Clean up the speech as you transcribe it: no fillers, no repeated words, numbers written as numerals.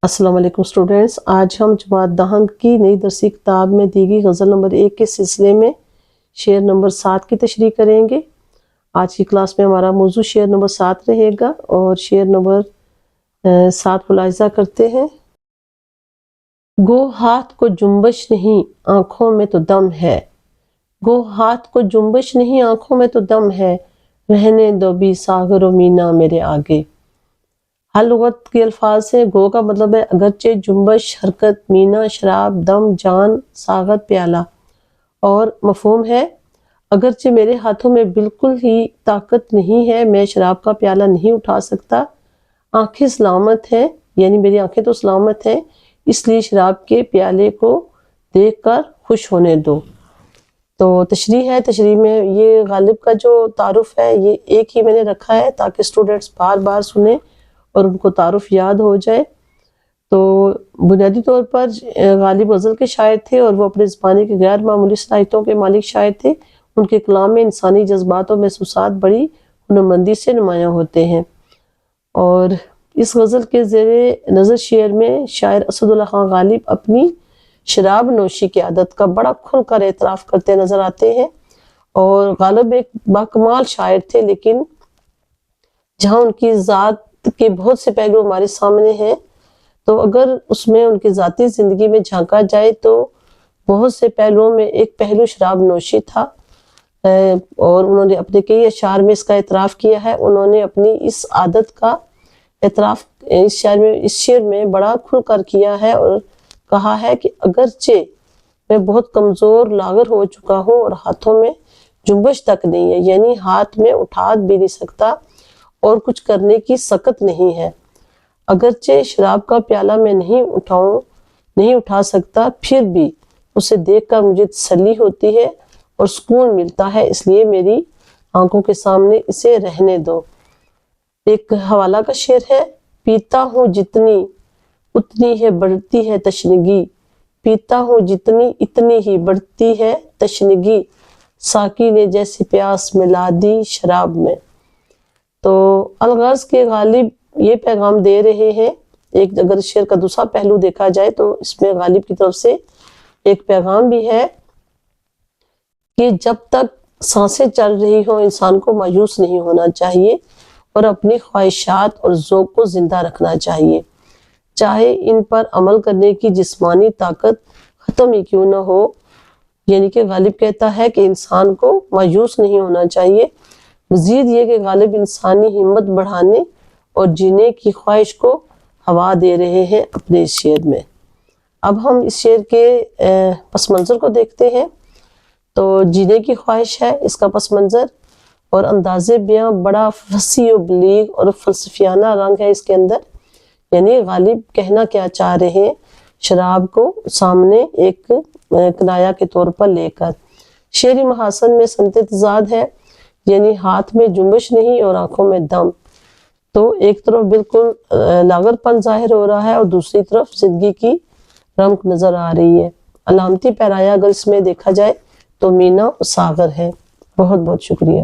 السلام علیکم اسٹوڈینٹس، آج ہم جماعت دہم کی نئی درسی کتاب میں دی گئی غزل نمبر 1 کے سلسلے میں شعر نمبر 7 کی تشریح کریں گے۔ آج کی کلاس میں ہمارا موضوع شعر نمبر 7 رہے گا اور شعر نمبر 7 ملاحظہ کرتے ہیں۔ گو ہاتھ کو جنبش نہیں آنکھوں میں تو دم ہے، گو ہاتھ کو جنبش نہیں آنکھوں میں تو دم ہے، رہنے دو بھی ساغر و مینا میرے آگے۔ ہر لغت کے الفاظ سے گو کا مطلب ہے اگرچہ، جنبش حرکت، مینا شراب، دم جان، ساغر پیالہ، اور مفہوم ہے اگرچہ میرے ہاتھوں میں بالکل ہی طاقت نہیں ہے، میں شراب کا پیالہ نہیں اٹھا سکتا، آنکھیں سلامت ہیں، یعنی میری آنکھیں تو سلامت ہیں، اس لیے شراب کے پیالے کو دیکھ کر خوش ہونے دو۔ تو تشریح ہے، تشریح میں یہ غالب کا جو تعارف ہے یہ ایک ہی میں نے رکھا ہے تاکہ اسٹوڈنٹس بار بار سنیں اور ان کو تعارف یاد ہو جائے۔ تو بنیادی طور پر غالب غزل کے شاعر تھے اور وہ اپنے زمانے کے غیر معمولی صلاحیتوں کے مالک شاعر تھے۔ ان کے کلام میں انسانی جذبات اور محسوسات بڑی ہنرمندی سے نمایاں ہوتے ہیں۔ اور اس غزل کے زیر نظر شعر میں شاعر اسد اللہ خان غالب اپنی شراب نوشی کی عادت کا بڑا کھل کر اعتراف کرتے نظر آتے ہیں۔ اور غالب ایک باکمال شاعر تھے، لیکن جہاں ان کی ذات کے بہت سے پہلو ہمارے سامنے ہیں، تو اگر اس میں ان کی ذاتی زندگی میں جھانکا جائے تو بہت سے پہلوؤں میں ایک پہلو شراب نوشی تھا، اور انہوں نے اپنے کئی اشعار میں اس کا اعتراف کیا ہے۔ انہوں نے اپنی اس عادت کا اعتراف اس شعر میں بڑا کھل کر کیا ہے اور کہا ہے کہ اگرچہ میں بہت کمزور لاغر ہو چکا ہوں اور ہاتھوں میں جنبش تک نہیں ہے، یعنی ہاتھ میں اٹھا بھی نہیں سکتا اور کچھ کرنے کی سکت نہیں ہے، اگرچہ شراب کا پیالہ میں نہیں اٹھا سکتا، پھر بھی اسے دیکھ کر مجھے تسلی ہوتی ہے اور سکون ملتا ہے، اس لیے میری آنکھوں کے سامنے اسے رہنے دو۔ ایک حوالہ کا شعر ہے: پیتا ہوں جتنی اتنی ہے بڑھتی ہے تشنگی، پیتا ہوں جتنی اتنی ہی بڑھتی ہے تشنگی، ساقی نے جیسے پیاس ملا دی شراب میں۔ تو الغرض کے غالب یہ پیغام دے رہے ہیں، ایک اگر شعر کا دوسرا پہلو دیکھا جائے تو اس میں غالب کی طرف سے ایک پیغام بھی ہے کہ جب تک سانسیں چل رہی ہوں انسان کو مایوس نہیں ہونا چاہیے اور اپنی خواہشات اور ذوق کو زندہ رکھنا چاہیے، چاہے ان پر عمل کرنے کی جسمانی طاقت ختم ہی کیوں نہ ہو۔ یعنی کہ غالب کہتا ہے کہ انسان کو مایوس نہیں ہونا چاہیے۔ مزید یہ کہ غالب انسانی ہمت بڑھانے اور جینے کی خواہش کو ہوا دے رہے ہیں اپنے اس شعر میں۔ اب ہم اس شعر کے پس منظر کو دیکھتے ہیں۔ تو جینے کی خواہش ہے اس کا پس منظر، اور انداز بیاں بڑا فصیح و بلیغ اور فلسفیانہ رنگ ہے اس کے اندر۔ یعنی غالب کہنا کیا چاہ رہے ہیں، شراب کو سامنے ایک کنایا کے طور پر لے کر۔ شعری محاسن میں سمت تضاد ہے، یعنی ہاتھ میں جنبش نہیں اور آنکھوں میں دم۔ تو ایک طرف بالکل لاغر پن ظاہر ہو رہا ہے اور دوسری طرف زندگی کی رمق نظر آ رہی ہے۔ علامتی پیرایا اگر اس میں دیکھا جائے تو مینا و ساغر ہے۔ بہت بہت شکریہ۔